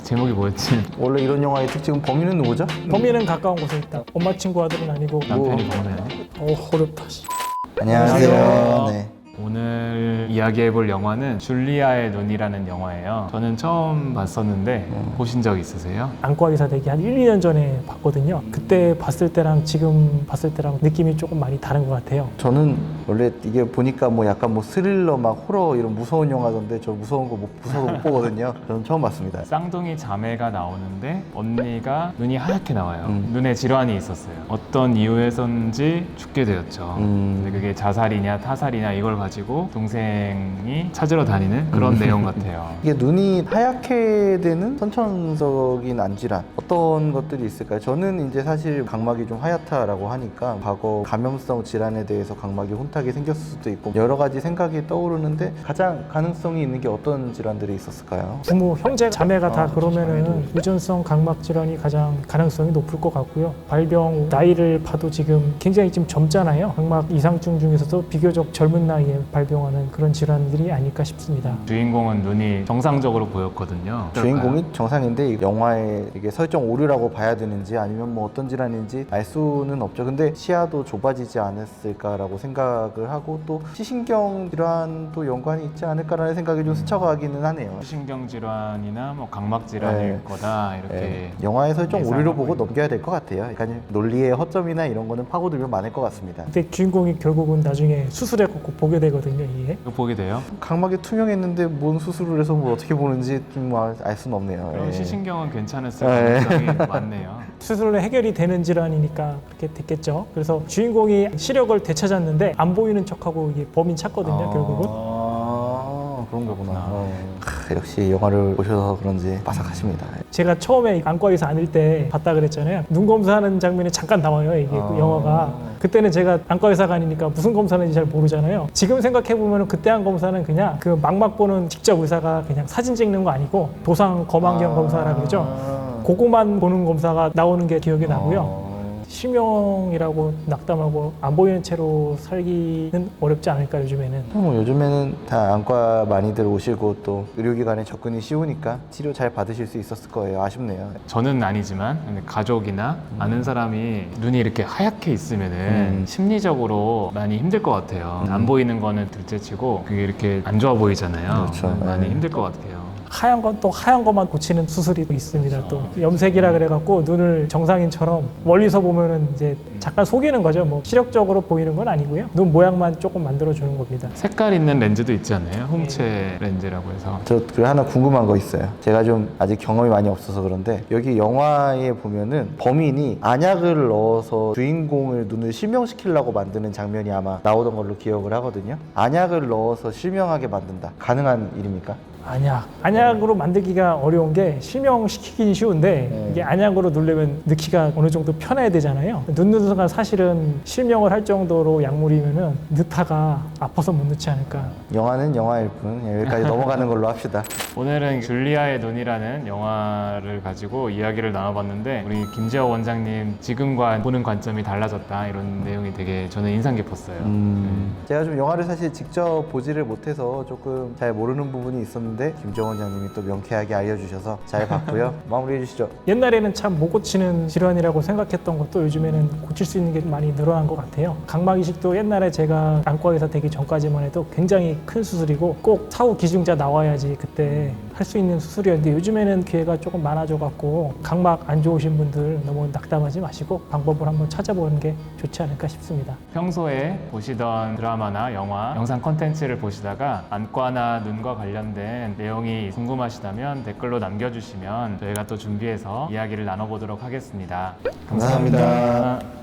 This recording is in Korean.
제목이 뭐였지? 원래 이런 영화의 특징은 범인은 누구죠? 범인은 가까운 곳에 있다. 엄마 친구 아들은 아니고. 남편이 범인이네. 어렵다. 안녕하세요. 네. 오늘 이야기해볼 영화는 줄리아의 눈이라는 영화예요. 저는 처음 봤었는데 보신 적 있으세요? 안과 의사 되기 한 1, 2년 전에 봤거든요. 그때 봤을 때랑 지금 봤을 때랑 느낌이 조금 많이 다른 것 같아요. 저는 원래 이게 보니까 뭐 약간 뭐 스릴러 막 호러 이런 무서운 영화던데 저 무서운 거 무서워서 못 보거든요. 저는 처음 봤습니다. 쌍둥이 자매가 나오는데 언니가 눈이 하얗게 나와요. 눈에 질환이 있었어요. 어떤 이유에서인지 죽게 되었죠. 근데 그게 자살이냐 타살이냐 이걸 가지고 동생이 찾으러 다니는 그런 내용 같아요. 이게 눈이 하얗게 되는 선천적인 안질환 어떤 것들이 있을까요? 저는 이제 사실 각막이 좀 하얗다라고 하니까 과거 감염성 질환에 대해서 각막이 혼탁이 생겼을 수도 있고 여러 가지 생각이 떠오르는데 가장 가능성이 있는 게 어떤 질환들이 있었을까요? 부모, 형제, 자매가 다 그러면은 유전성 각막 질환이 가장 가능성이 높을 것 같고요. 발병 나이를 봐도 지금 굉장히 지금 젊잖아요. 각막 이상증 중에서도 비교적 젊은 나이에 발병하는 그런 질환들이 아닐까 싶습니다. 주인공은 눈이 정상적으로 보였거든요. 주인공이 정상인데 이 영화에 이게 설정 오류라고 봐야 되는지 아니면 뭐 어떤 질환인지 알 수는 없죠. 근데 시야도 좁아지지 않았을까라고 생각을 하고 또 시신경 질환도 연관이 있지 않을까라는 생각이 좀 스쳐가기는 하네요. 신경 질환이나 뭐 각막 질환일 네. 거다 이렇게 네. 영화의 설정 오류로 예상하고 보고 있는. 넘겨야 될 것 같아요. 약간 논리의 허점이나 이런 거는 파고들면 많을 것 같습니다. 근데 주인공이 결국은 나중에 수술해 꼭 보게 되거든요. 이게. 이거 보게 돼요. 각막이 투명했는데 뭔 수술을 해서 뭘 어떻게 보는지 좀 알 수는 없네요. 그럼 예. 시신경은 괜찮았을 네. 가능성이 많네요. 수술로 해결이 되는 질환이니까 그렇게 됐겠죠. 그래서 주인공이 시력을 되찾았는데 안 보이는 척하고 이게 범인 찾거든요. 결국은. 그런 거구나. 그렇구나. 역시 영화를 보셔서 그런지 빠삭하십니다. 제가 처음에 안과 의사 아닐 때 봤다 그랬잖아요. 눈 검사하는 장면이 잠깐 나와요. 이게 그 영화가. 그때는 제가 안과 의사가 아니니까 무슨 검사는지 잘 모르잖아요. 지금 생각해 보면 그때 한 검사는 그냥 그 막막 보는 직접 의사가 그냥 사진 찍는 거 아니고 도상 검안경 검사라 그러죠. 그거만 보는 검사가 나오는 게 기억이 나고요. 실명이라고 낙담하고 안 보이는 채로 살기는 어렵지 않을까 요즘에는. 뭐 요즘에는 다 안과 많이들 오시고 또 의료기관에 접근이 쉬우니까 치료 잘 받으실 수 있었을 거예요. 아쉽네요. 저는 아니지만 근데 가족이나 아는 사람이 눈이 이렇게 하얗게 있으면은 심리적으로 많이 힘들 것 같아요. 안 보이는 거는 둘째치고 그게 이렇게 안 좋아 보이잖아요. 그렇죠. 많이 네. 힘들 것 같아요. 하얀 건 또 하얀 것만 고치는 수술이 또 있습니다. 또 염색이라 그래갖고 눈을 정상인처럼 멀리서 보면은 이제 잠깐 속이는 거죠. 뭐 시력적으로 보이는 건 아니고요. 눈 모양만 조금 만들어주는 겁니다. 색깔 있는 렌즈도 있지 않나요? 홍채 렌즈라고 해서. 저 그 하나 궁금한 거 있어요. 제가 좀 아직 경험이 많이 없어서 그런데 여기 영화에 보면은 범인이 안약을 넣어서 주인공을 눈을 실명시키려고 만드는 장면이 아마 나오던 걸로 기억을 하거든요. 안약을 넣어서 실명하게 만든다. 가능한 일입니까? 안약으로 만들기가 어려운 게 실명시키긴 쉬운데 이게 안약으로 누르면 넣기가 어느 정도 편해야 되잖아요. 눈 누드가 사실은 실명을 할 정도로 약물이면은 넣다가 아파서 못 넣지 않을까. 영화는 영화일 뿐. 여기까지 넘어가는 걸로 합시다. 오늘은 줄리아의 눈이라는 영화를 가지고 이야기를 나눠봤는데 우리 김재호 원장님 지금과 보는 관점이 달라졌다 이런 내용이 되게 저는 인상 깊었어요. 제가 좀 영화를 사실 직접 보지를 못해서 조금 잘 모르는 부분이 있었는데 김정원 원장님이 또 명쾌하게 알려주셔서 잘 봤고요. 마무리해 주시죠. 옛날에는 참 못 고치는 질환이라고 생각했던 것도 요즘에는 고칠 수 있는 게 많이 늘어난 것 같아요. 각막 이식도 옛날에 제가 안과 의사 되기 전까지만 해도 굉장히 큰 수술이고 꼭 사후 기증자 나와야지 그때 할 수 있는 수술이었는데 요즘에는 기회가 조금 많아져 갖고 각막 안 좋으신 분들 너무 낙담하지 마시고 방법을 한번 찾아보는 게 좋지 않을까 싶습니다. 평소에 보시던 드라마나 영화, 영상 콘텐츠를 보시다가 안과나 눈과 관련된 내용이 궁금하시다면 댓글로 남겨주시면 저희가 또 준비해서 이야기를 나눠보도록 하겠습니다. 감사합니다.